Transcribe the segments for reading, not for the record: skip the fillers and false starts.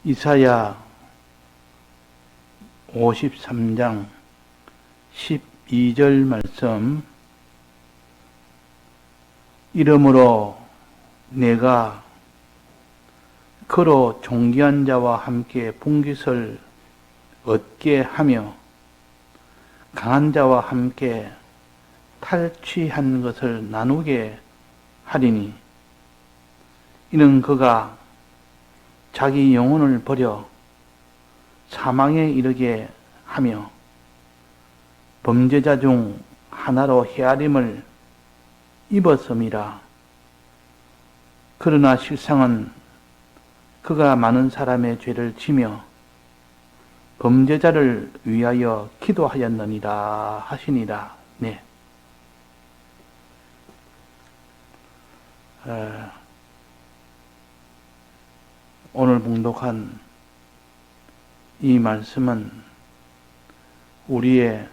이사야 53장 12절 말씀. 이러므로 내가 그로 존귀한 자와 함께 분깃을 얻게 하며 강한 자와 함께 탈취한 것을 나누게 하리니, 이는 그가 자기 영혼을 버려 사망에 이르게 하며 범죄자 중 하나로 헤아림을 입었음이라. 그러나 실상은 그가 많은 사람의 죄를 지며 범죄자를 위하여 기도하였느니라 하시니라. 네. 오늘 봉독한 이 말씀은 우리의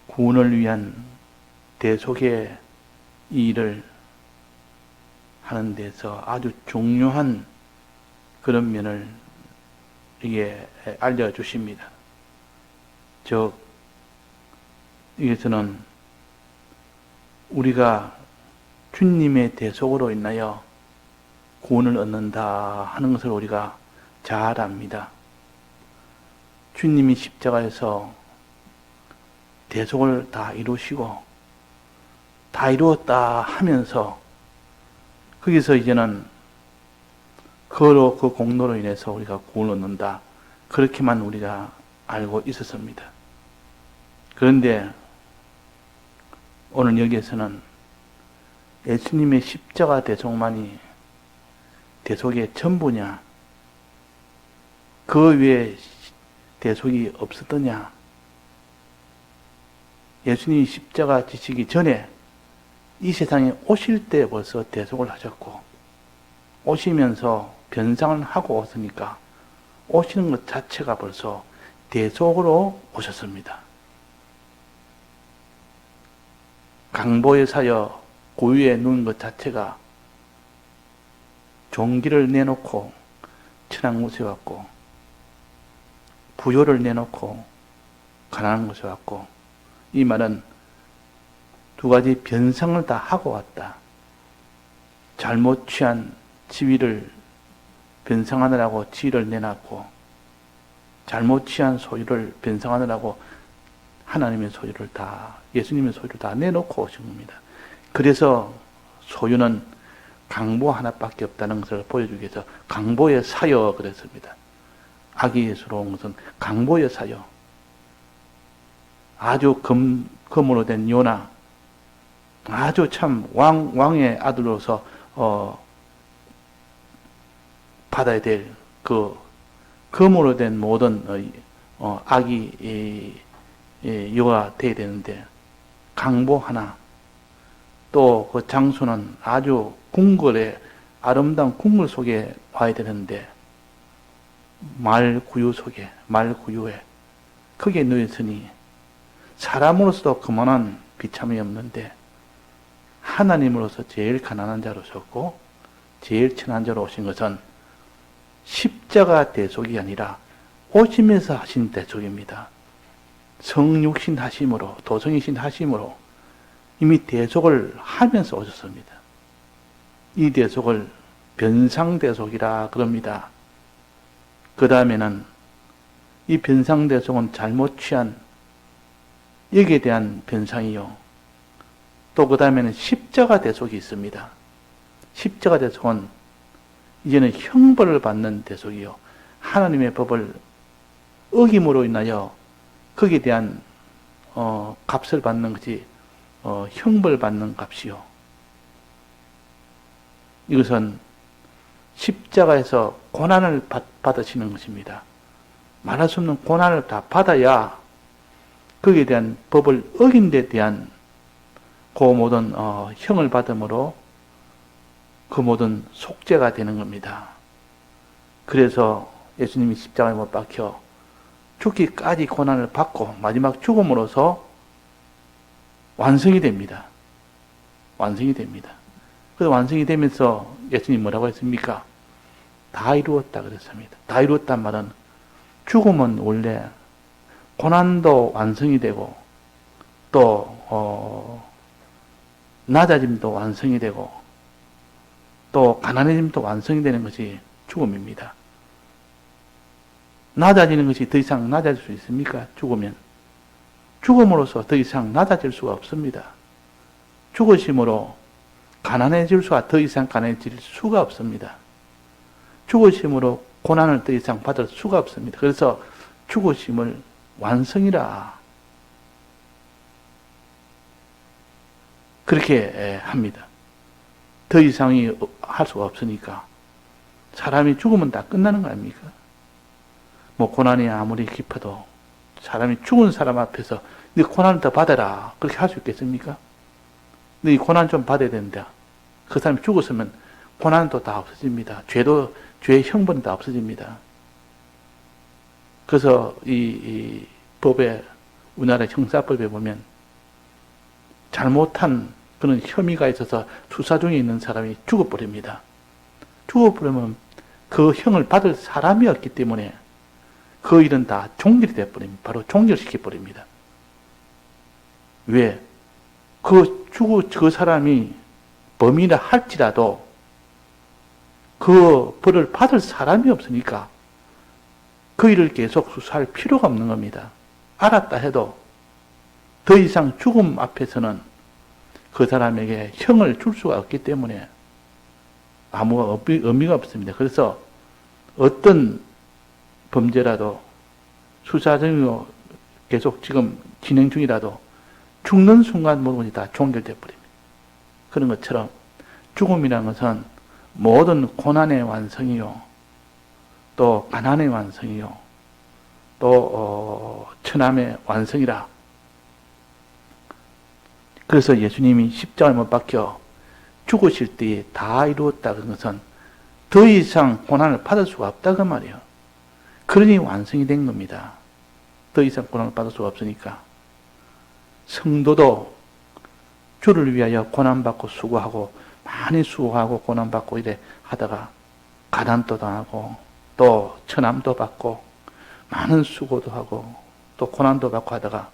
구원을 위한 대속의 일을 하는 데서 아주 중요한 그런 면을 이게 알려주십니다. 즉, 여기서는 우리가 주님의 대속으로 인하여 구원을 얻는다 하는 것을 우리가 잘 압니다. 주님이 십자가에서 대속을 다 이루시고 다 이루었다 하면서 거기서 이제는 그 공로로 인해서 우리가 구원을 얻는다, 그렇게만 우리가 알고 있었습니다. 그런데 오늘 여기에서는 예수님의 십자가 대속만이 대속의 전부냐, 그 외에 대속이 없었더냐. 예수님이 십자가 지시기 전에 이 세상에 오실 때 벌써 대속을 하셨고, 오시면서 변상을 하고 오시니까 오시는 것 자체가 벌써 대속으로 오셨습니다. 강보에 사여 고유에 누운 것 자체가 종기를 내놓고 천한 곳에 왔고, 부요를 내놓고 가난한 곳에 왔고, 이 말은 두 가지 변상을 다 하고 왔다. 잘못 취한 지위를 변상하느라고 지위를 내놨고, 잘못 취한 소유를 변상하느라고 하나님의 소유를 다, 예수님의 소유를 다 내놓고 오신 겁니다. 그래서 소유는 강보 하나밖에 없다는 것을 보여주기 위해서 강보의 사여 그랬습니다. 악이 예수로 온 것은 강보의 사여. 아주 검으로 된 요나, 아주 참 왕의 아들로서 받아야 될 그 검으로 된 모든 악이 요가 돼야 되는데, 강보 하나, 또 그 장수는 아주 궁궐에, 아름다운 궁궐 속에 와야 되는데 말구유 속에, 말구유에 거기에 누웠으니 사람으로서도 그만한 비참이 없는데 하나님으로서 제일 가난한 자로 오셨고 제일 천한 자로 오신 것은 십자가 대속이 아니라 오시면서 하신 대속입니다. 성육신 하심으로, 도성이신 하심으로 이미 대속을 하면서 오셨습니다. 이 대속을 변상대속이라 그럽니다. 그 다음에는 이 변상대속은 잘못 취한 여기에 대한 변상이요. 또 그 다음에는 십자가 대속이 있습니다. 십자가 대속은 이제는 형벌을 받는 대속이요. 하나님의 법을 어김으로 인하여 거기에 대한 값을 받는 것이 형벌 받는 값이요. 이것은 십자가에서 고난을 받으시는 것입니다. 말할 수 없는 고난을 다 받아야 거기에 대한 법을 어긴 데 대한 그 모든 형을 받음으로 그 모든 속죄가 되는 겁니다. 그래서 예수님이 십자가에 못 박혀 죽기까지 고난을 받고 마지막 죽음으로써 완성이 됩니다. 완성이 됩니다. 그 완성이 되면서 예수님 뭐라고 했습니까? 다 이루었다 그랬습니다. 다 이루었단 말은 죽음은 원래 고난도 완성이 되고 또 낮아짐도 완성이 되고 또 가난해짐도 완성이 되는 것이 죽음입니다. 낮아지는 것이 더 이상 낮아질 수 있습니까? 죽으면. 죽음으로써 더 이상 낮아질 수가 없습니다. 죽으심으로 가난해질 수가 더 이상 가난해질 수가 없습니다. 죽으심으로 고난을 더 이상 받을 수가 없습니다. 그래서 죽으심을 완성이라 그렇게 합니다. 더 이상이 할 수가 없으니까. 사람이 죽으면 다 끝나는 거 아닙니까? 뭐 고난이 아무리 깊어도 사람이 죽은 사람 앞에서 네 고난을 더 받아라 그렇게 할 수 있겠습니까? 네 고난 좀 받아야 된다. 그 사람이 죽었으면 고난도 다 없어집니다. 죄의 형벌은 다 없어집니다. 그래서 이 법에, 우리나라 형사법에 보면 잘못한 그런 혐의가 있어서 수사 중에 있는 사람이 죽어버립니다. 죽어버리면 그 형을 받을 사람이 없기 때문에 그 일은 다 종결이 되어버립니다. 바로 종결시켜버립니다. 왜? 그 사람이 범인이라 할지라도 그 벌을 받을 사람이 없으니까 그 일을 계속 수사할 필요가 없는 겁니다. 알았다 해도 더 이상 죽음 앞에서는 그 사람에게 형을 줄 수가 없기 때문에 아무 의미가 없습니다. 그래서 어떤 범죄라도 수사 중이고 계속 지금 진행 중이라도 죽는 순간 모든 것이 다 종결되어 버립니다. 그런 것처럼 죽음이라는 것은 모든 고난의 완성이요, 또 가난의 완성이요, 또 천함의 완성이라. 그래서 예수님이 십자가에 못 박혀 죽으실 때에 다 이루었다는 것은 더 이상 고난을 받을 수가 없다고 말이에요. 그러니 완성이 된 겁니다. 더 이상 고난을 받을 수가 없으니까. 성도도 주를 위하여 고난받고 수고하고 많이 수고하고 고난받고 이래 하다가 가난도 당하고 또 천함도 받고 많은 수고도 하고 또 고난도 받고 하다가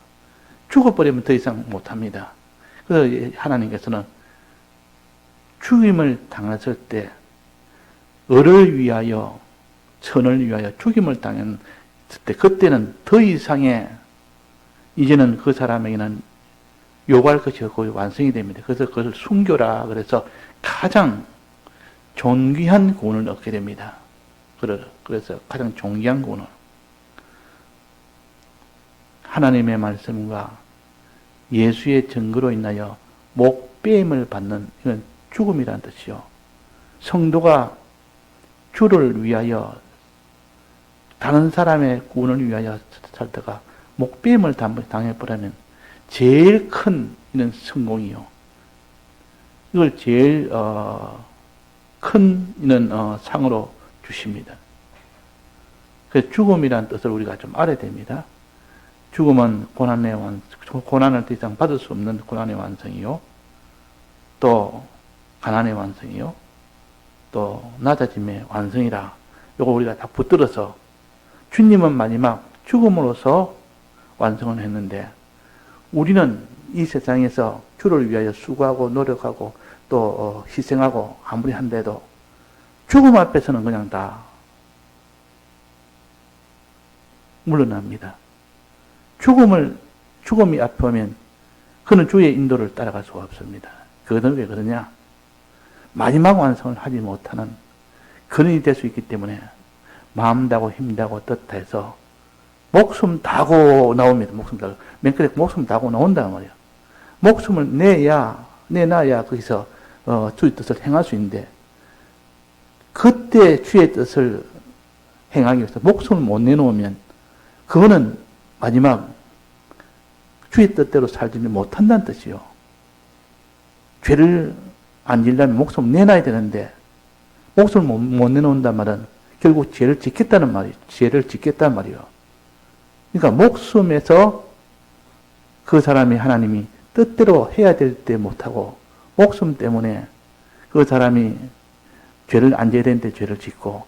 죽어버리면 더 이상 못합니다. 그래서 하나님께서는 죽임을 당했을 때 을을 위하여 선을 위하여 죽임을 당했을 때 그때는 더 이상의 이제는 그 사람에게는 요구할 것이 없고 완성이 됩니다. 그래서 그것을 순교라 그래서 가장 존귀한 구원을 얻게 됩니다. 그래서 가장 존귀한 구원을 하나님의 말씀과 예수의 증거로 인하여 목배임을 받는 이건 죽음이라는 뜻이요. 성도가 주를 위하여 다른 사람의 구원을 위하여 살다가 목배임을 당해버리면 제일 큰 이는 성공이요. 이걸 제일 큰 이는 상으로 주십니다. 그래서 죽음이라는 뜻을 우리가 좀 알아야 됩니다. 죽음은 고난을 더 이상 받을 수 없는 고난의 완성이요. 또 가난의 완성이요. 또 낮아짐의 완성이라. 이거 우리가 다 붙들어서 주님은 마지막 죽음으로서 완성을 했는데 우리는 이 세상에서 주를 위하여 수고하고 노력하고 또 희생하고 아무리 한데도 죽음 앞에서는 그냥 다 물러납니다. 죽음이 앞에 오면 그는 주의 인도를 따라갈 수가 없습니다. 그것은 왜 그러냐? 마지막 완성을 하지 못하는 그런이 될 수 있기 때문에 마음 다고 힘 다고 뜻 다해서 목숨 다고 나옵니다. 목숨 다고. 맨 끝에 목숨 다고 나온단 말이에요. 목숨을 내놔야 거기서 주의 뜻을 행할 수 있는데 그때 주의 뜻을 행하기 위해서 목숨을 못 내놓으면 그거는 마지막 주의 뜻대로 살지 못한다는 뜻이요. 죄를 안 지려면 목숨을 내놔야 되는데 목숨을 못 내놓는단 말은 결국 죄를 짓겠다는 말이에요. 죄를 짓겠다는 말이에요. 그러니까 목숨에서 그 사람이 하나님이 뜻대로 해야 될 때 못하고 목숨 때문에 그 사람이 죄를 안 져야 되는데 죄를 짓고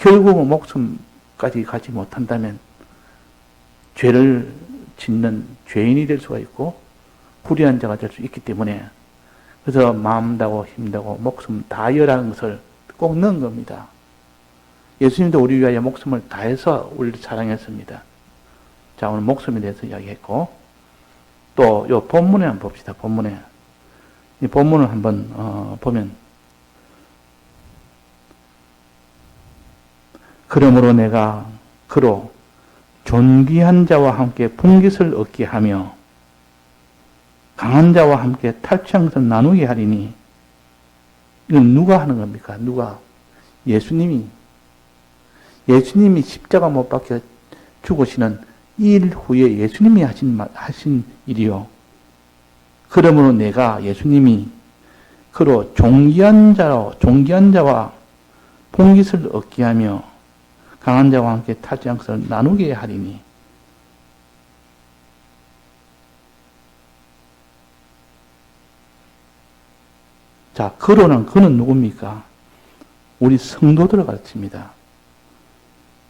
결국은 목숨까지 가지 못한다면 죄를 짓는 죄인이 될 수가 있고 불의한 자가 될 수 있기 때문에 그래서 마음 다고 힘 다고 목숨 다하여라는 것을 꼭 넣은 겁니다. 예수님도 우리 위하여 목숨을 다해서 우리를 사랑했습니다. 자, 오늘 목숨에 대해서 이야기했고 또 이 본문에 한번 봅시다. 본문에 이 본문을 한번 보면 그러므로 내가 그로 존귀한 자와 함께 분깃을 얻게 하며 강한 자와 함께 탈취한 것을 나누게 하리니 이건 누가 하는 겁니까? 누가? 예수님이 십자가 못 박혀 죽으시는 일 후에 예수님이 하신 일이요. 그러므로 내가 예수님이 그로 존귀한 자와 분깃을 얻게 하며 강한 자와 함께 탈취한 것을 나누게 하리니 자, 그는 누굽니까? 우리 성도들을 가르칩니다.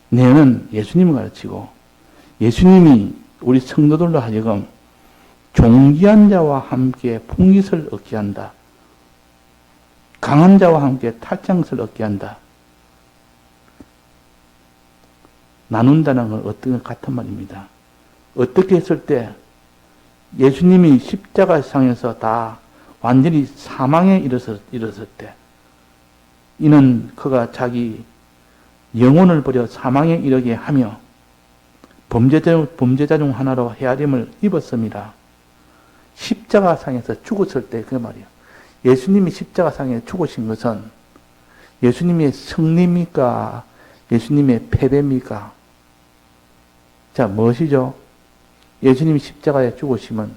내는 예수님을 가르치고 예수님이 우리 성도들로 하여금 존귀한 자와 함께 분깃을 얻게 한다. 강한 자와 함께 탈취한 것을 얻게 한다. 나눈다는 건 어떤 것 같은 말입니다. 어떻게 했을 때 예수님이 십자가상에서 다 완전히 사망에 이르렀을 때 이는 그가 자기 영혼을 버려 사망에 이르게 하며 범죄자 중 하나로 헤아림을 입었습니다. 십자가상에서 죽었을 때 그 말이에요. 예수님이 십자가상에 죽으신 것은 예수님의 승리입니까? 예수님의 패배입니까? 자, 무엇이죠? 예수님이 십자가에 죽으시면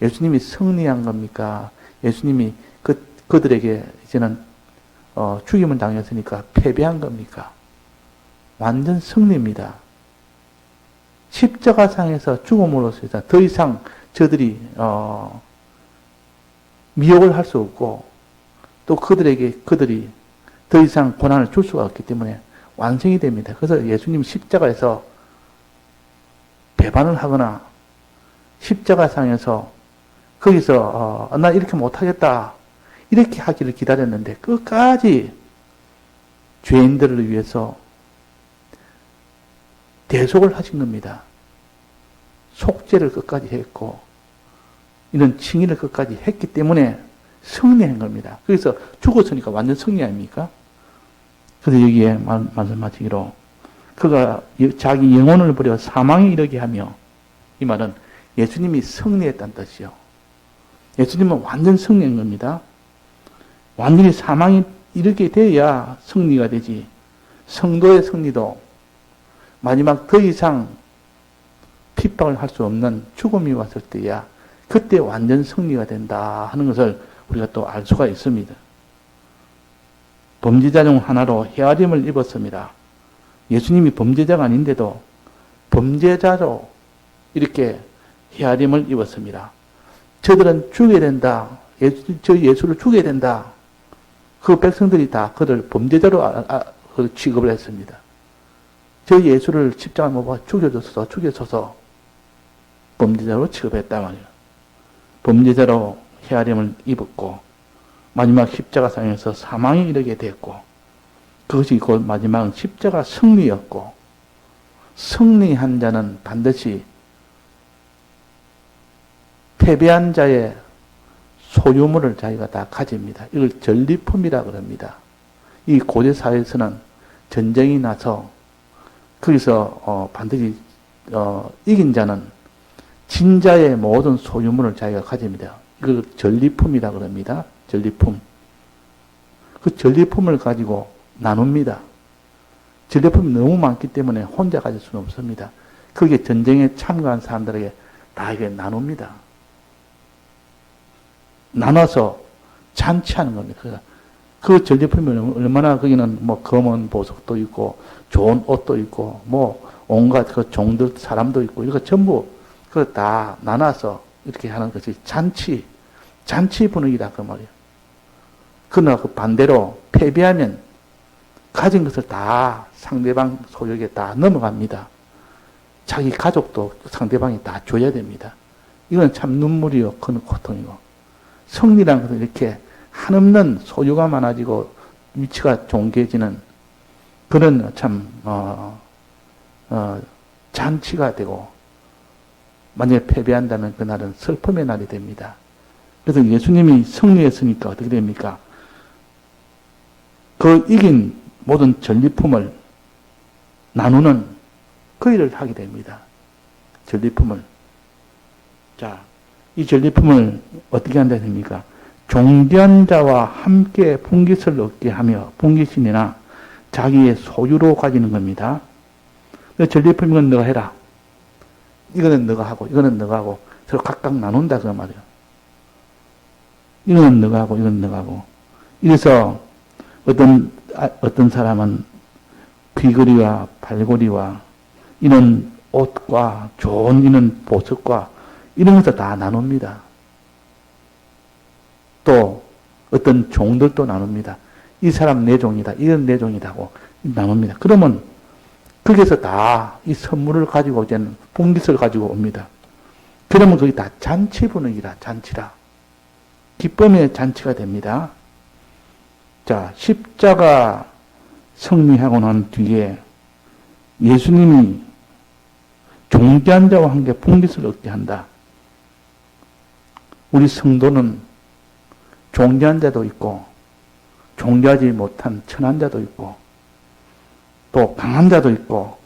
예수님이 승리한 겁니까? 예수님이 그들에게 이제는 죽임을 당했으니까 패배한 겁니까? 완전 승리입니다. 십자가상에서 죽음으로써 더 이상 저들이 미혹을 할 수 없고 또 그들이 더 이상 고난을 줄 수가 없기 때문에 완성이 됩니다. 그래서 예수님이 십자가에서 배반을 하거나 십자가상에서 거기서 나 이렇게 못하겠다 이렇게 하기를 기다렸는데 끝까지 죄인들을 위해서 대속을 하신 겁니다. 속죄를 끝까지 했고 이런 칭의를 끝까지 했기 때문에 승리한 겁니다. 그래서 죽었으니까 완전 승리 아닙니까? 그래서 여기에 말씀하시기로 그가 자기 영혼을 버려 사망에 이르게 하며 이 말은 예수님이 승리했다는 뜻이요. 예수님은 완전 승리한 겁니다. 완전히 사망에 이르게 돼야 승리가 되지. 성도의 승리도 마지막 더 이상 핍박을 할 수 없는 죽음이 왔을 때야 그때 완전 승리가 된다 하는 것을 우리가 또 알 수가 있습니다. 범죄자 중 하나로 헤아림을 입었습니다. 예수님이 범죄자가 아닌데도 범죄자로 이렇게 헤아림을 입었습니다. 저들은 죽여야 된다. 저 예수를 죽여야 된다. 그 백성들이 다 그를 범죄자로 취급을 했습니다. 저 예수를 십자가에 못 박아 죽여줘서 범죄자로 취급했단 말이에요. 범죄자로 헤아림을 입었고 마지막 십자가상에서 사망에 이르게 됐고 그것이 곧 마지막 십자가 승리였고 승리한 자는 반드시 패배한 자의 소유물을 자기가 다 가집니다. 이걸 전리품이라 그럽니다. 이 고대 사회에서는 전쟁이 나서 거기서 반드시 이긴 자는 진자의 모든 소유물을 자기가 가집니다. 이걸 전리품이라 그럽니다. 전리품. 그 전리품을 가지고 나눕니다. 전리품이 너무 많기 때문에 혼자 가질 수는 없습니다. 거기에 전쟁에 참가한 사람들에게 다 이게 나눕니다. 나눠서 잔치하는 겁니다. 그 전리품이 얼마나 거기는 뭐 검은 보석도 있고 좋은 옷도 있고 뭐 온갖 그 종들 사람도 있고 이거 전부 그거 다 나눠서 이렇게 하는 것이 잔치 분위기다 그 말이에요. 그러나 그 반대로 패배하면 가진 것을 다 상대방 소유에게 다 넘어갑니다. 자기 가족도 상대방이 다 줘야 됩니다. 이건 참 눈물이요, 큰 고통이고. 승리라는 것은 이렇게 한없는 소유가 많아지고 위치가 존귀해지는 그런 참 잔치가 되고, 만약에 패배한다면 그날은 슬픔의 날이 됩니다. 그래서 예수님이 승리했으니까 어떻게 됩니까? 그 이긴 모든 전리품을 나누는 그 일을 하게 됩니다. 전리품을. 자, 이 전리품을 어떻게 한다 됩니까? 존귀한 자와 함께 분깃을 얻게 하며, 분깃이나 자기의 소유로 가지는 겁니다. 전리품 이건 너가 해라. 이거는 너가 하고, 이거는 너가 하고, 서로 각각 나눈다, 그 말이에요. 이거는 너가 하고, 이건 너가 하고. 이래서 어떤 사람은 귀걸이와 발걸이와 이런 옷과 좋은 이런 보석과 이런 것을 다 나눕니다. 또 어떤 종들도 나눕니다. 이 사람 내 종이다. 이건 내 종이다 하고 나눕니다. 그러면 거기서 다 이 선물을 가지고 이제는 분깃을 가지고 옵니다. 그러면 거기 다 잔치 분위기라, 잔치라. 기쁨의 잔치가 됩니다. 자, 십자가 승리하고 난 뒤에 예수님이 존귀한 자와 함께 분깃을 얻게 한다. 우리 성도는 존귀한 자도 있고 존귀하지 못한 천한 자도 있고 또 강한 자도 있고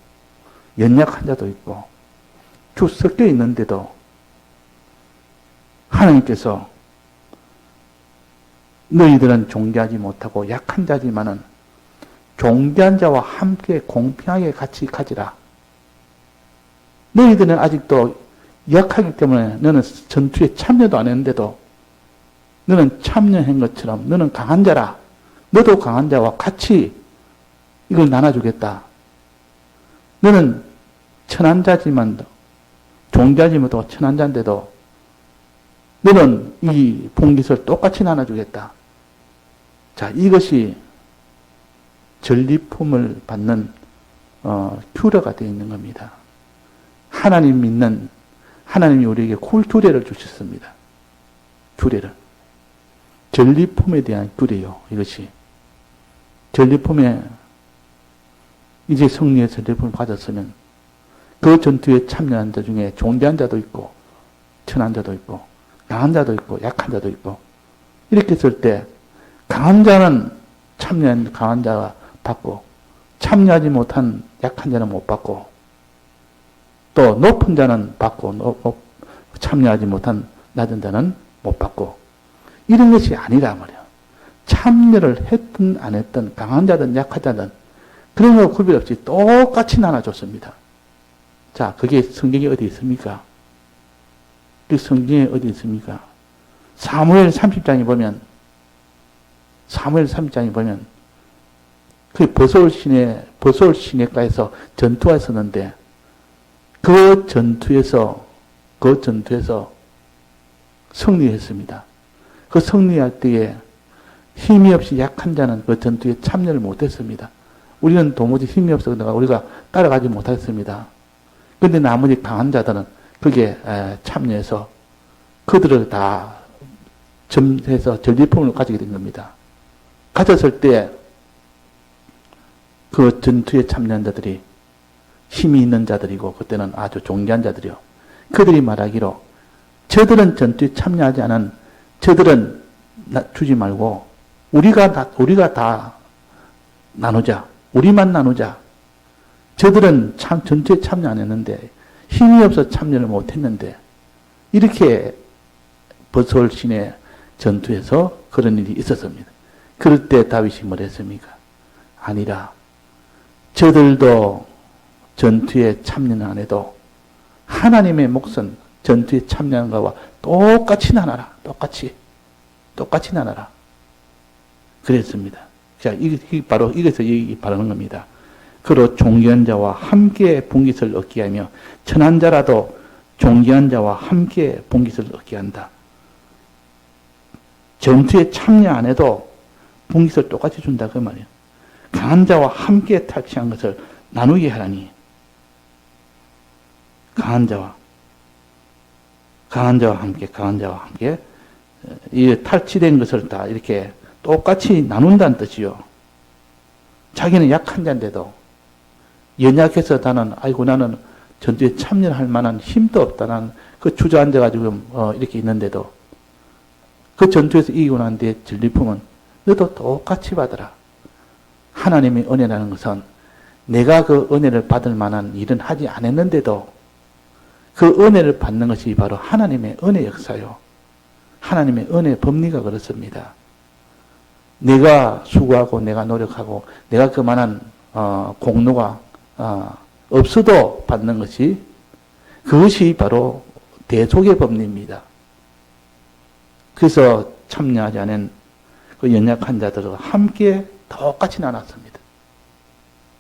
연약한 자도 있고 쭉 섞여 있는데도 하나님께서 너희들은 존귀하지 못하고 약한 자지만은 존귀한 자와 함께 공평하게 같이 가지라. 너희들은 아직도 약하기 때문에 너는 전투에 참여도 안 했는데도 너는 참여한 것처럼 너는 강한 자라. 너도 강한 자와 같이 이걸 나눠주겠다. 너는 천한 자지만 존귀하지만도 천한 자인데도 너는 이 분깃을 똑같이 나눠주겠다. 자, 이것이 전리품을 받는 규례가 되어 있는 겁니다. 하나님 믿는 하나님이 우리에게 규례를 주셨습니다. 규례를. 전리품에 대한 규례요. 이것이. 전리품에 이제 승리의 전리품을 받았으면 그 전투에 참여한 자 중에 존귀한 자도 있고 천한 자도 있고 강한 자도 있고 약한 자도 있고 이렇게 했을 때 강한 자는 참여한 강한 자가 받고 참여하지 못한 약한 자는 못 받고 또 높은 자는 받고 참여하지 못한 낮은 자는 못 받고 이런 것이 아니라 말이야. 참여를 했든 안 했든 강한 자든 약한 자든 그런 거 구별 없이 똑같이 나눠줬습니다. 자, 그게 성경에 어디 있습니까? 그 성경에 어디 있습니까? 사무엘 30장에 보면 그 버소울 시내가에서 전투가 있었는데 그 전투에서 승리했습니다. 그 승리할 때에 힘이 없이 약한 자는 그 전투에 참여를 못했습니다. 우리는 도무지 힘이 없어서 우리가 따라가지 못했습니다. 그런데 나머지 강한 자들은 거기에 참여해서 그들을 다 점해서 전리품을 가지게 된 겁니다. 가졌을 때 그 전투에 참여한 자들이 힘이 있는 자들이고 그때는 아주 존귀한 자들이요. 그들이 말하기로 저들은 전투에 참여하지 않은 저들은 주지 말고 우리가 다 나누자. 우리만 나누자. 저들은 전투에 참여 안 했는데 힘이 없어 참여를 못 했는데 이렇게 버소울 시내 전투에서 그런 일이 있었습니다. 그럴 때 다윗이 뭘 했습니까? 아니라 저들도 전투에 참여는 안 해도 하나님의 몫은 전투에 참여한 것과 똑같이 나눠라. 똑같이 나눠라. 그랬습니다. 자, 이게 바로 이것을 바라는 겁니다. 그로 존귀한 자와 함께 분깃을 얻게 하며 천한 자라도 존귀한 자와 함께 분깃을 얻게 한다. 전투에 참여 안 해도 분깃을 똑같이 준다 그 말이에요. 강한 자와 함께 탈취한 것을 나누게 하라니. 강한 자와 함께 이 탈취된 것을 다 이렇게 똑같이 나눈다는 뜻이요. 자기는 약한 자인데도 연약해서 나는 전투에 참여할 만한 힘도 없다. 나는 그 주저앉아가지고 이렇게 있는데도 그 전투에서 이기고 난 뒤에 전리품은 너도 똑같이 받아라. 하나님의 은혜라는 것은 내가 그 은혜를 받을 만한 일은 하지 않았는데도 그 은혜를 받는 것이 바로 하나님의 은혜 역사요. 하나님의 은혜 법리가 그렇습니다. 내가 수고하고 내가 노력하고 내가 그만한 공로가 없어도 받는 것이 그것이 바로 대속의 법리입니다. 그래서 참여하지 않은 그 연약한 자들과 함께 똑같이 나눴습니다.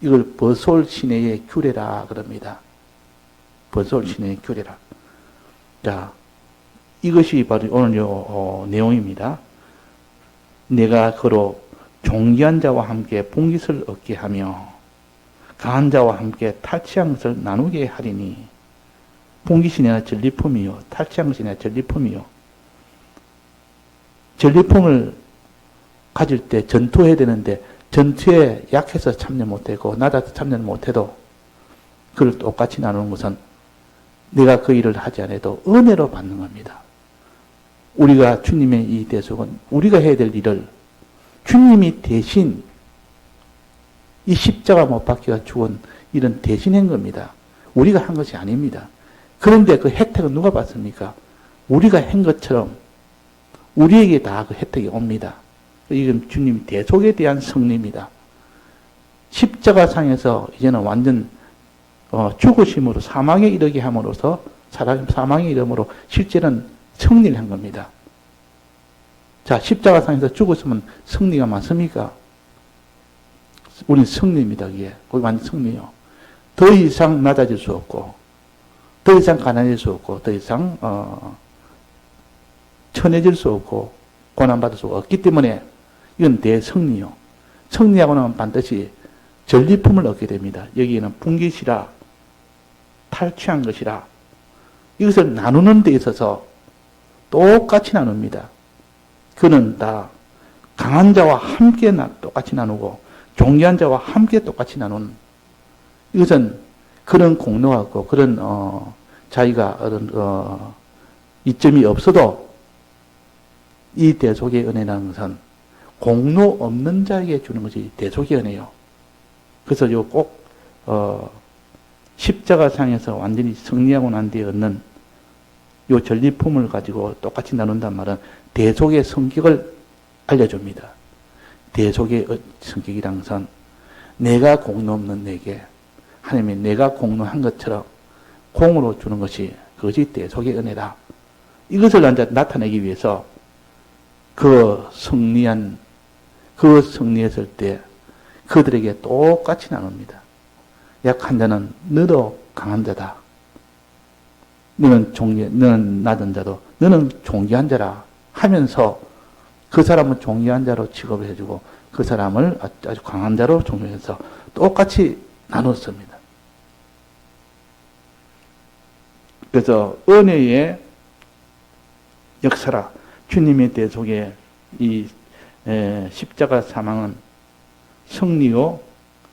이걸 버솔 시내의 규례라 그럽니다. 버솔 시내의 규례라. 자, 이것이 바로 오늘 내용입니다. 내가 그로 존귀한 자와 함께 봉깃을 얻게 하며 강한 자와 함께 탈취한 것을 나누게 하리니. 봉깃이 내가 전리품이요 탈취한 것이 내가 전리품이요. 전리품을 가질 때 전투해야 되는데 전투에 약해서 참여 못하고 낮아서 참여를 못해도 그걸 똑같이 나누는 것은 내가 그 일을 하지 않아도 은혜로 받는 겁니다. 우리가 주님의 이 대속은 우리가 해야 될 일을 주님이 대신 이 십자가 못 박혀 죽은 일은 대신한 겁니다. 우리가 한 것이 아닙니다. 그런데 그 혜택은 누가 받습니까? 우리가 한 것처럼 우리에게 다 그 혜택이 옵니다. 이건 주님 대속에 대한 승리입니다. 십자가상에서 이제는 완전 죽으심으로 사망에 이르게 함으로써 사망에 이름으로 실제는 승리를 한 겁니다. 자, 십자가상에서 죽었으면 승리가 맞습니까? 우리는 승리입니다. 이게 거기 완전 승리요. 더 이상 낮아질 수 없고, 더 이상 가난해질 수 없고, 더 이상 천해질 수 없고, 고난받을 수 없기 때문에 이건 대승리요. 승리하고 나면 반드시 전리품을 얻게 됩니다. 여기에는 분깃이라 탈취한 것이라 이것을 나누는 데 있어서 똑같이 나눕니다. 그는 다 강한 자와 함께 똑같이 나누고 존귀한 자와 함께 똑같이 나누는 이것은 그런 공로가 없고 그런 자기가 얻은 이점이 없어도 이 대속의 은혜라는 것은 공로 없는 자에게 주는 것이 대속의 은혜요. 그래서 꼭 십자가상에서 완전히 승리하고 난 뒤에 얻는 이 전리품을 가지고 똑같이 나눈단 말은 대속의 성격을 알려줍니다. 대속의 성격이란 것은 내가 공로 없는 내게 하나님이 내가 공로한 것처럼 공으로 주는 것이 그것이 대속의 은혜다. 이것을 나타내기 위해서 승리했을 때 그들에게 똑같이 나눕니다. 약한 자는 너도 강한 자다. 너는 낮은 자도 너는 존귀한 자라 하면서 그 사람은 존귀한 자로 취급을 해주고 그 사람을 아주 강한 자로 존경해서 똑같이 나눴습니다. 그래서 은혜의 역사라 주님의 대속의 이 십자가 사망은 승리요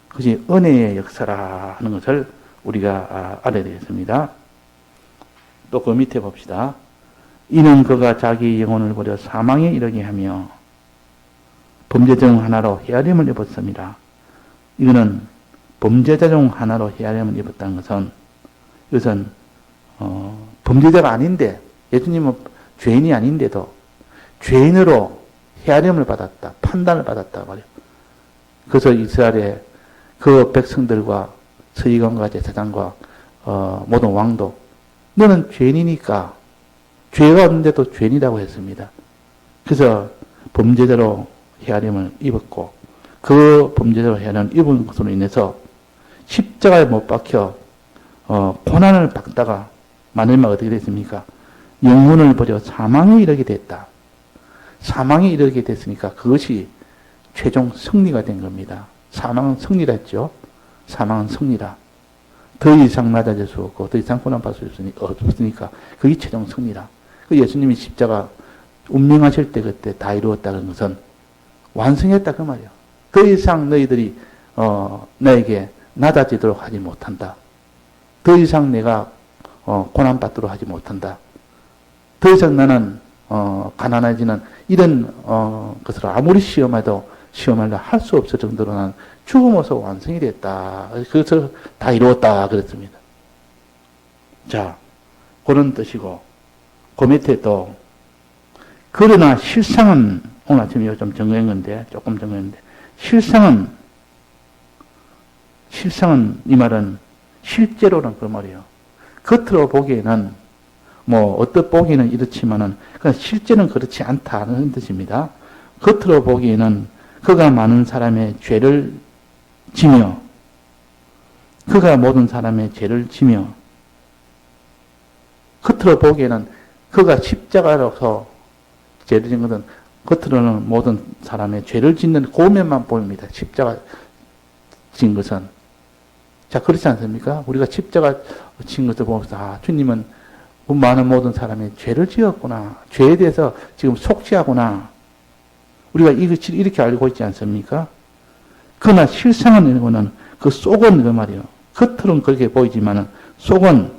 그것이 은혜의 역사라 하는 것을 우리가 알아야 되겠습니다. 또 그 밑에 봅시다. 이는 그가 자기 영혼을 버려 사망에 이르게 하며 범죄자 중 하나로 헤아림을 입었습니다. 이거는 범죄자 중 하나로 헤아림을 입었다는 것은 이것은 범죄자가 아닌데 예수님은 죄인이 아닌데도 죄인으로 헤아림을 받았다. 판단을 받았다 말이에요. 그래서 이스라엘의 그 백성들과 서기관과 제사장과 모든 왕도 너는 죄인이니까 죄가 없는데도 죄인이라고 했습니다. 그래서 범죄자로 헤아림을 입었고 그 범죄자로 헤아림을 입은 것으로 인해서 십자가에 못 박혀 고난을 받다가 마지막에 어떻게 됐습니까? 영혼을 버려 사망에 이르게 됐다. 사망에 이르게 됐으니까 그것이 최종 승리가 된 겁니다. 사망은 승리라 했죠. 사망은 승리라. 더 이상 낮아질 수 없고 더 이상 고난받을 수 없으니까 그게 최종 승리라. 그 예수님이 십자가 운명하실 때 그때 다 이루었다는 것은 완성했다 그 말이에요. 더 이상 너희들이 나에게 낮아지도록 하지 못한다. 더 이상 내가 고난받도록 하지 못한다. 더 이상 나는 가난해지는 이런 것을 아무리 시험하려 할 수 없을 정도로 난 죽음으로써 완성이 됐다. 그래서 다 이루었다 그랬습니다. 자, 그런 뜻이고 그 밑에 또 그러나 실상은 오늘 아침에 이거 좀 정리한 건데 조금 정리했는데 실상은 이 말은 실제로는 그 말이에요. 겉으로 보기에는 어떤 보기는 이렇지만은 실제는 그렇지 않다는 뜻입니다. 겉으로 보기에는 그가 많은 사람의 죄를 지며 그가 모든 사람의 죄를 지며 겉으로 보기에는 그가 십자가로서 죄를 진 것은 겉으로는 모든 사람의 죄를 짓는 고면만 보입니다. 십자가 진 것은. 자, 그렇지 않습니까? 우리가 십자가 진 것을 보면서 주님은 많은 모든 사람의 죄를 지었구나. 죄에 대해서 지금 속죄하구나. 우리가 이렇게 알고 있지 않습니까? 그러나 실상은 이거는 그 속은 그 말이에요. 겉으로는 그렇게 보이지만은 속은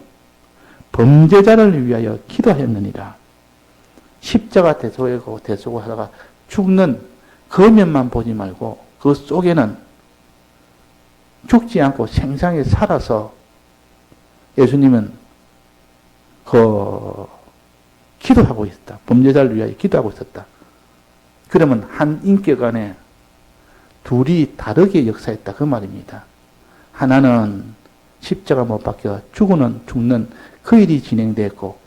범죄자를 위하여 기도했느니라. 십자가 대속을 하다가 죽는 그 면만 보지 말고 그 속에는 죽지 않고 생생하게 살아서 예수님은 기도하고 있었다. 범죄자를 위하여 기도하고 있었다. 그러면 한 인격 안에 둘이 다르게 역사했다. 그 말입니다. 하나는 십자가 못 박혀 죽는 그 일이 진행됐고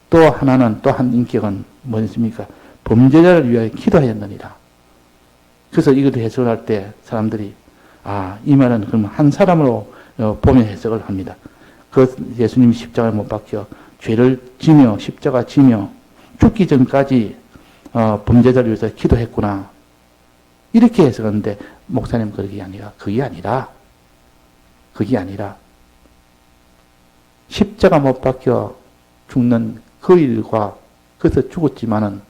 또 하나는 또 한 인격은 뭐였습니까? 범죄자를 위하여 기도하였느니라. 그래서 이걸 해석할 때 사람들이 이 말은 그러면 한 사람으로 보며 해석을 합니다. 그 예수님이 십자가에 못 박혀 죄를 지며 십자가 지며 죽기 전까지 범죄자를 위해서 기도했구나. 이렇게 해석하는데 목사님 그게 아니라 십자가 못 박혀 죽는 그 일과 그래서 죽었지만은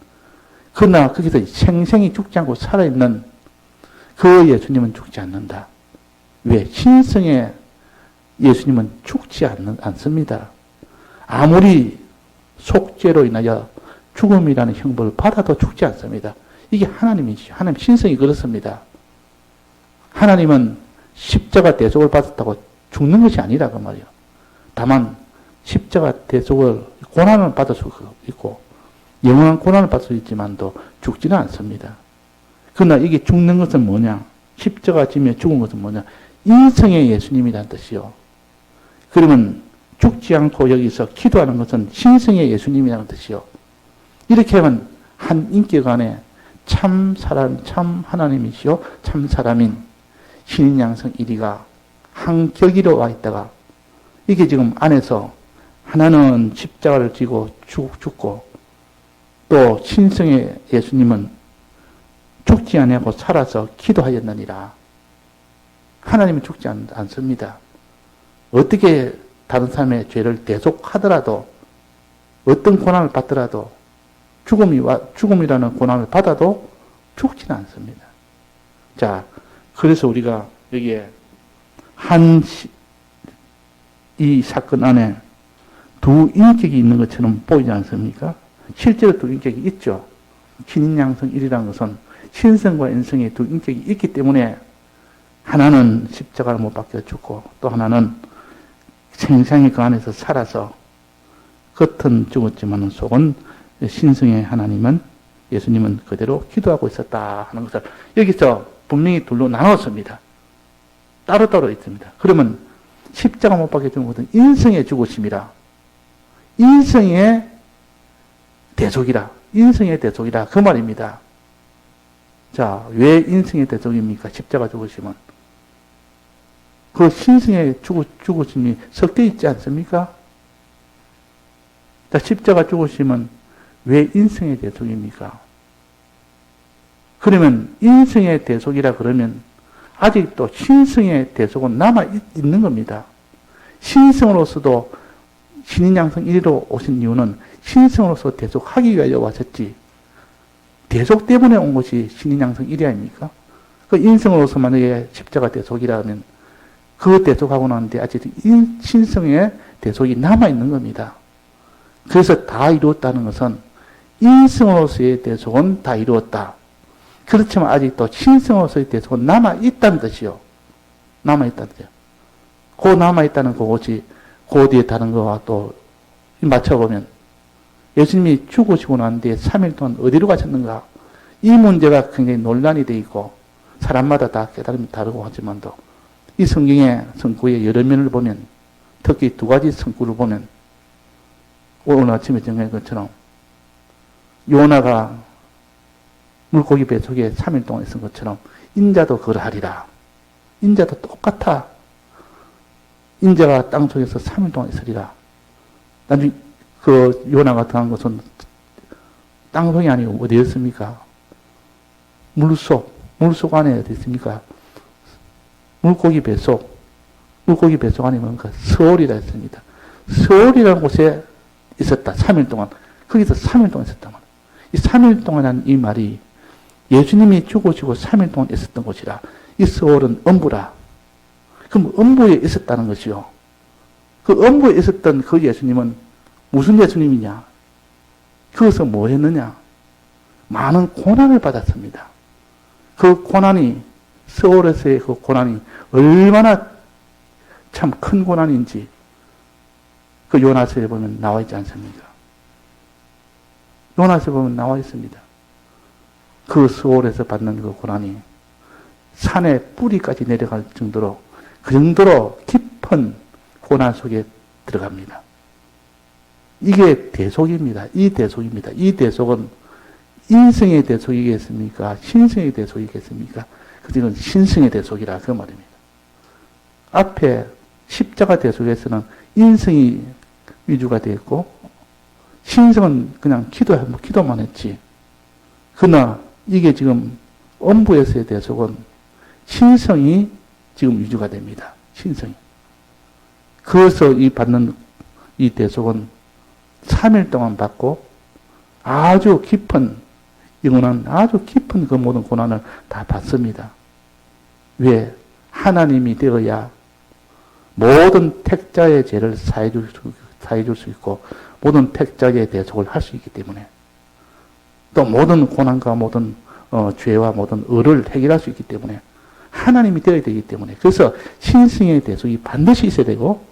그러나 거기서 생생히 죽지 않고 살아있는 그 예수님은 죽지 않는다. 왜? 신성의 예수님은 죽지 않습니다. 아무리 속죄로 인하여 죽음이라는 형벌을 받아도 죽지 않습니다. 이게 하나님이죠. 하나님 신성이 그렇습니다. 하나님은 십자가 대속을 받았다고 죽는 것이 아니라 그 말이에요. 다만 십자가 대속을 고난을 받을 수 있고 영원한 고난을 받을 수 있지만도 죽지는 않습니다. 그러나 이게 죽는 것은 뭐냐? 십자가 지며 죽은 것은 뭐냐? 인성의 예수님이라는 뜻이요. 그러면 죽지 않고 여기서 기도하는 것은 신성의 예수님이라는 뜻이요. 이렇게 하면 한 인격 안에 참 사람, 참 하나님이시요, 참 사람인 신인 양성 1위가 한 격이로 와 있다가 이게 지금 안에서 하나는 십자가를 지고 죽고 또 신성의 예수님은 죽지 아니하고 살아서 기도하였느니라. 하나님은 죽지 않습니다. 어떻게 다른 사람의 죄를 대속하더라도 어떤 고난을 받더라도 죽음이라는 고난을 받아도 죽지는 않습니다. 자, 그래서 우리가 여기에 이 사건 안에 두 인격이 있는 것처럼 보이지 않습니까? 실제로 두 인격이 있죠. 신인양성 1이라는 것은 신성과 인성의 두 인격이 있기 때문에 하나는 십자가를 못 박혀 죽고 또 하나는 생생히 그 안에서 살아서 겉은 죽었지만 속은 신성의 하나님은 예수님은 그대로 기도하고 있었다 하는 것을 여기서 분명히 둘로 나눴습니다. 따로따로 있습니다. 그러면 십자가 못 박혀 죽은 것은 인성의 죽으심이라 인성의 대속이라 그 말입니다. 자, 왜 인성의 대속입니까? 십자가 죽으심은 그 신성의 죽으심이 섞여 있지 않습니까? 자, 십자가 죽으심은 왜 인성의 대속입니까? 그러면 인성의 대속이라 그러면 아직도 신성의 대속은 남아있는 겁니다. 신성으로서도 신인양성 1위로 오신 이유는 신성으로서 대속하기 위하여 왔었지. 대속 때문에 온 것이 신인양성 1위 아닙니까? 그 인성으로서 만약에 십자가 대속이라면 그 대속하고 나는데 아직 신성의 대속이 남아있는 겁니다. 그래서 다 이루었다는 것은 인성으로서의 대속은 다 이루었다. 그렇지만 아직도 신성으로서의 대속은 남아있다는 뜻이요. 남아있다는 뜻이요. 그 남아있다는 그것이 그 뒤에 다른 거와 또 맞춰보면 예수님이 죽으시고 난 뒤에 3일 동안 어디로 가셨는가? 이 문제가 굉장히 논란이 되어 있고 사람마다 다 깨달음이 다르고 하지만도 이 성경의 성구의 여러 면을 보면 특히 두 가지 성구를 보면 오늘 아침에 정한 것처럼 요나가 물고기 배 속에 3일 동안 있은 것처럼 인자도 그러하리라. 인자도 똑같아. 인자가 땅 속에서 3일 동안 있으리라. 나중에 그 요나가 당한 것은 땅속이 아니고 어디였습니까? 물속 안에 어디 있습니까? 물고기 뱃속 안에 뭔가 서울이라 했습니다. 서울이라는 곳에 있었다. 3일 동안. 거기서 3일 동안 있었단 말이에요. 이 3일 동안이라는 이 말이 예수님이 죽으시고 3일 동안 있었던 곳이라. 이 서울은 음부라. 그럼 음부에 있었다는 것이요. 그 음부에 있었던 그 예수님은 무슨 예수님이냐? 거기서 뭐 했느냐? 많은 고난을 받았습니다. 그 고난이, 서울에서의 그 고난이 얼마나 참 큰 고난인지 그 요나서에 보면 나와 있지 않습니까? 요나서에 보면 나와 있습니다. 그 서울에서 받는 그 고난이 산의 뿌리까지 내려갈 정도로 그 정도로 깊은 고난 속에 들어갑니다. 이게 대속입니다. 이 대속입니다. 이 대속은 인성의 대속이겠습니까? 신성의 대속이겠습니까? 그것은 신성의 대속이라 그 말입니다. 앞에 십자가 대속에서는 인성이 위주가 되었고 신성은 그냥 기도만 했지. 그러나 이게 지금 엄부에서의 대속은 신성이 지금 위주가 됩니다. 신성이. 그래서 이 받는 이 대속은 3일 동안 받고 아주 깊은 영원한 아주 깊은 그 모든 고난을 다 받습니다. 왜? 하나님이 되어야 모든 택자의 죄를 사해줄 수 있고 모든 택자의 대속을 할 수 있기 때문에 또 모든 고난과 모든 죄와 모든 의를 해결할 수 있기 때문에 하나님이 되어야 되기 때문에 그래서 신성의 대속이 반드시 있어야 되고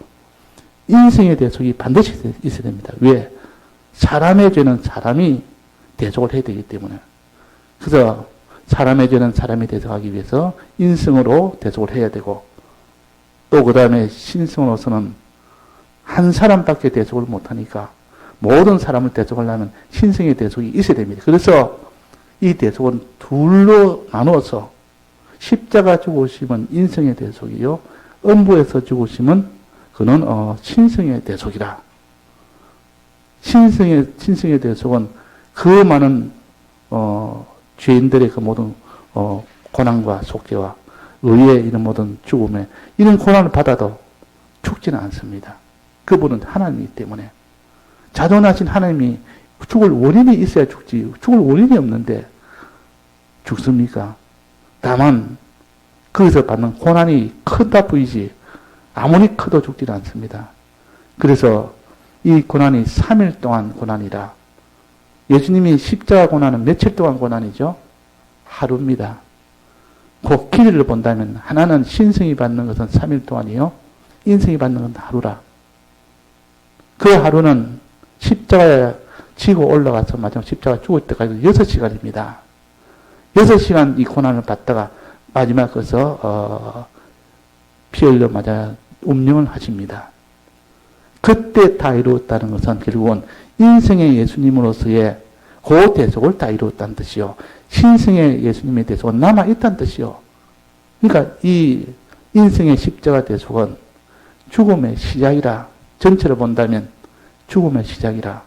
인성의 대속이 반드시 있어야 됩니다. 왜? 사람의 죄는 사람이 대속을 해야 되기 때문에 그래서 사람의 죄는 사람이 대속하기 위해서 인성으로 대속을 해야 되고 또 그 다음에 신성으로서는 한 사람밖에 대속을 못하니까 모든 사람을 대속하려면 신성의 대속이 있어야 됩니다. 그래서 이 대속은 둘로 나누어서 십자가 죽으심은 인성의 대속이요 음부에서 죽으심은 그는 신성의 대속이라. 신성의 대속은 그 많은 죄인들의 그 모든 고난과 속죄와 의의 이런 모든 죽음에 이런 고난을 받아도 죽지는 않습니다. 그분은 하나님이기 때문에 자존하신 하나님이 죽을 원인이 있어야 죽지 죽을 원인이 없는데 죽습니까? 다만 거기서 받는 고난이 크다 보이지 아무리 커도 죽지 않습니다. 그래서 이 고난이 3일 동안 고난이라 예수님이 십자가 고난은 며칠 동안 고난이죠? 하루입니다. 그 길이를 본다면 하나는 신성이 받는 것은 3일 동안이요. 인성이 받는 것은 하루라. 그 하루는 십자가에 지고 올라가서 마지막 십자가 죽을 때까지 6시간입니다. 6시간 이 고난을 받다가 마지막 거기서 피 흘려 맞아 운명을 하십니다. 그때 다 이루었다는 것은 결국은 인성의 예수님으로서의 그 대속을 다 이루었다는 뜻이요. 신성의 예수님의 대속은 남아있다는 뜻이요. 그러니까 이 인성의 십자가 대속은 죽음의 시작이라. 전체를 본다면 죽음의 시작이라.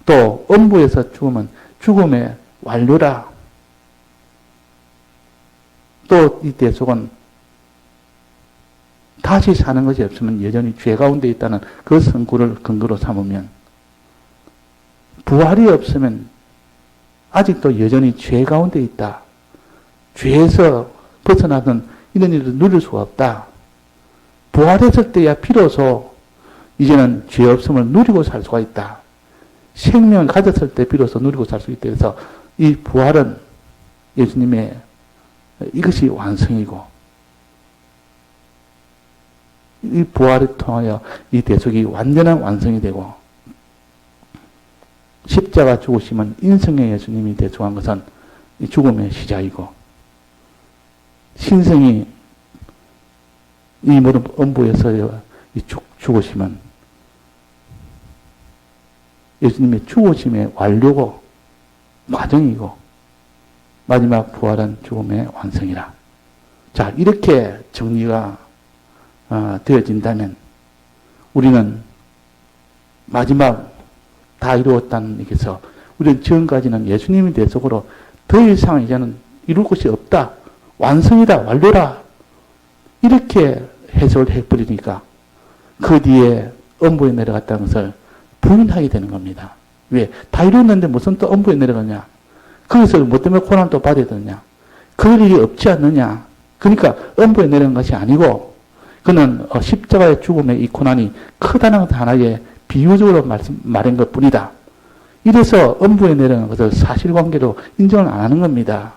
또 음부에서 죽으면 죽음의 완료라. 또 이 대속은 다시 사는 것이 없으면 여전히 죄 가운데 있다는 그 선구를 근거로 삼으면, 부활이 없으면 아직도 여전히 죄 가운데 있다. 죄에서 벗어나던 이런 일을 누릴 수가 없다. 부활했을 때야 비로소 이제는 죄 없음을 누리고 살 수가 있다. 생명을 가졌을 때 비로소 누리고 살 수 있다. 그래서 이 부활은 예수님의 이것이 완성이고, 이 부활을 통하여 이 대속이 완전한 완성이 되고, 십자가 죽으심은 인성의 예수님이 대속한 것은 이 죽음의 시작이고, 신성이 이 모든 음부에서 이 죽으심은 예수님의 죽으심의 완료고 과정이고, 마지막 부활은 죽음의 완성이라. 자, 이렇게 정리가 되어진다면 우리는 마지막 다 이루었다는 얘기에서 우리는 지금까지는 예수님의 대속으로 더 이상 이제는 이룰 것이 없다. 완성이다. 완료라. 이렇게 해석을 해버리니까 그 뒤에 음부에 내려갔다는 것을 부인하게 되는 겁니다. 왜? 다 이뤘는데 무슨 또 음부에 내려가냐? 거기서 뭐 때문에 고난을 또 받아야 되느냐? 그럴 일이 없지 않느냐? 그러니까 음부에 내려간 것이 아니고 그는 십자가의 죽음의 이 고난이 크다는 하나의 비유적으로 말한 것 뿐이다. 이래서 음부에 내려간 것을 사실관계로 인정을 안 하는 겁니다.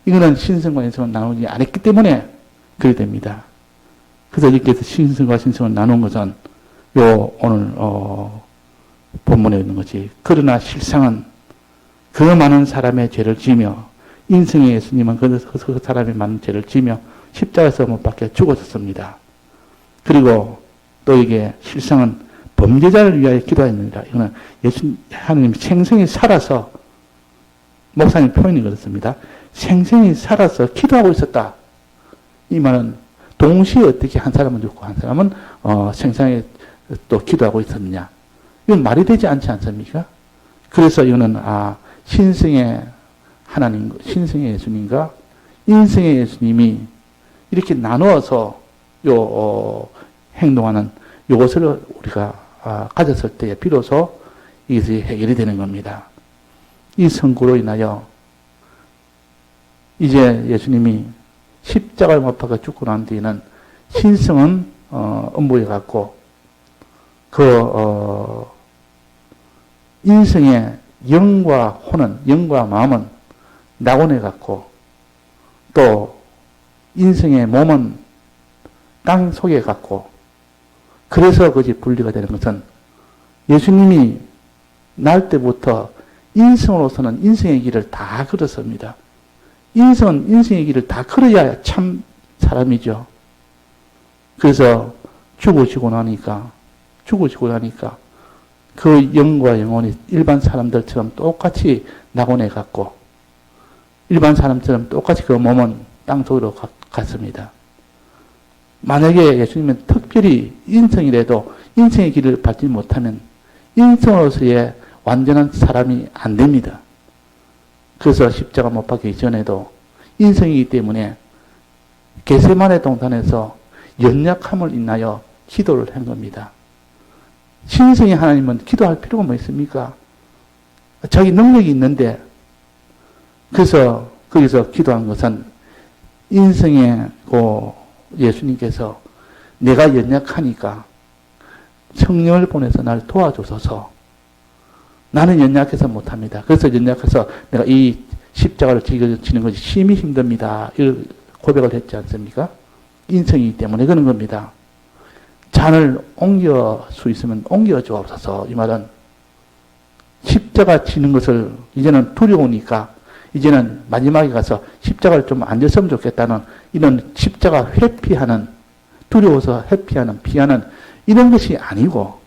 이거는 신성과 인성을 나누지 않았기 때문에 그렇게 됩니다. 그래서 이렇게 신성과 신성을 나눈 것은 오늘 본문에 있는 것이, 그러나 실상은 그 많은 사람의 죄를 지며, 인성의 예수님은 그 사람의 많은 죄를 지며 십자가에서 못 박혀 죽었었습니다. 그리고 또 이게 실상은 범죄자를 위하여 기도하였느니라. 이거는 하나님 생생히 살아서, 목사님 표현이 그렇습니다. 생생히 살아서 기도하고 있었다. 이 말은 동시에 어떻게 한 사람은 죽고 한 사람은 생생히 또 기도하고 있었느냐. 이건 말이 되지 않지 않습니까? 그래서 이거는 신성의 하나님, 신성의 예수님과 인성의 예수님이 이렇게 나누어서 행동하는 이것을 우리가 가졌을 때에 비로소 이것이 해결이 되는 겁니다. 이 선구로 인하여 이제 예수님이 십자가를 못 박아 죽고 난 뒤에는 신성은 음부에 갔고, 인성의 영과 혼은, 영과 마음은 낙원에 갔고, 또 인성의 몸은 땅 속에 갔고, 그래서 그것이 분리가 되는 것은 예수님이 날 때부터 인성으로서는 인성의 길을 다 걸었습니다. 인성은 인성의 길을 다 걸어야 참 사람이죠. 그래서 죽으시고 나니까 그 영과 영혼이 일반 사람들처럼 똑같이 낙원에 갔고, 일반 사람처럼 똑같이 그 몸은 땅속으로 갔습니다. 만약에 예수님은 특별히 인성이라도 인성의 길을 밟지 못하면 인성으로서의 완전한 사람이 안 됩니다. 그래서 십자가 못 박히기 전에도 인성이기 때문에 겟세마네 동산에서 연약함을 인하여 기도를 한 겁니다. 신성의 하나님은 기도할 필요가 뭐 있습니까? 자기 능력이 있는데, 그래서 거기서 기도한 것은 인성의 예수님께서 내가 연약하니까 성령을 보내서 날 도와줘서 나는 연약해서 못합니다. 그래서 연약해서 내가 이 십자가를 지는 것이 심히 힘듭니다. 이걸 고백을 했지 않습니까? 인성이기 때문에 그런 겁니다. 잔을 옮길 수 있으면 옮겨 주옵소서. 이 말은 십자가 지는 것을 이제는 두려우니까 이제는 마지막에 가서 십자가를 좀 안 졌으면 좋겠다는 이런 십자가 회피하는, 두려워서 회피하는, 피하는 이런 것이 아니고,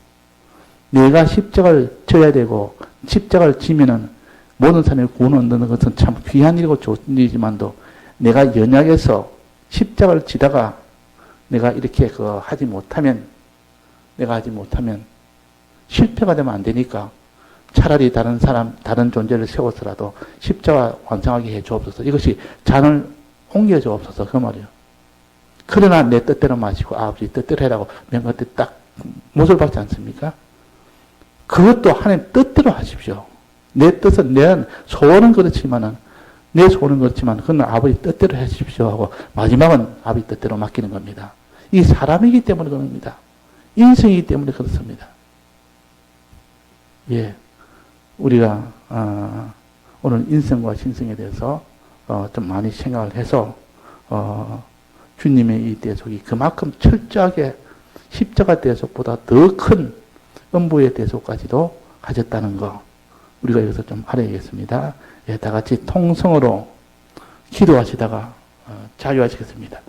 내가 십자가를 져야 되고 십자가를 지면은 모든 사람이 구원 얻는 것은 참 귀한 일이고 좋은 일이지만도 내가 연약해서 십자가를 지다가 내가 이렇게 하지 못하면 실패가 되면 안 되니까 차라리 다른 사람, 다른 존재를 세워서라도 십자가 완성하게 해 주옵소서. 이것이 잔을 옮겨줘 없어서 그 말이에요. 그러나 내 뜻대로 마시고 아버지 뜻대로 해라고 맨 끝에 딱 못을 받지 않습니까? 그것도 하나님 뜻대로 하십시오. 내 뜻은, 내 소원은 그렇지만은, 내 소원은 그렇지만, 그건 아버지 뜻대로 하십시오 하고, 마지막은 아버지 뜻대로 맡기는 겁니다. 이 사람이기 때문에 그럽니다. 인생이기 때문에 그렇습니다. 예. 우리가, 오늘 인생과 신성에 대해서, 좀 많이 생각을 해서, 주님의 이 대속이 그만큼 철저하게 십자가 대속보다 더 큰 음부의 대속까지도 가졌다는 거, 우리가 여기서 좀 알아야겠습니다. 예, 다 같이 통성으로 기도하시다가 자유하시겠습니다.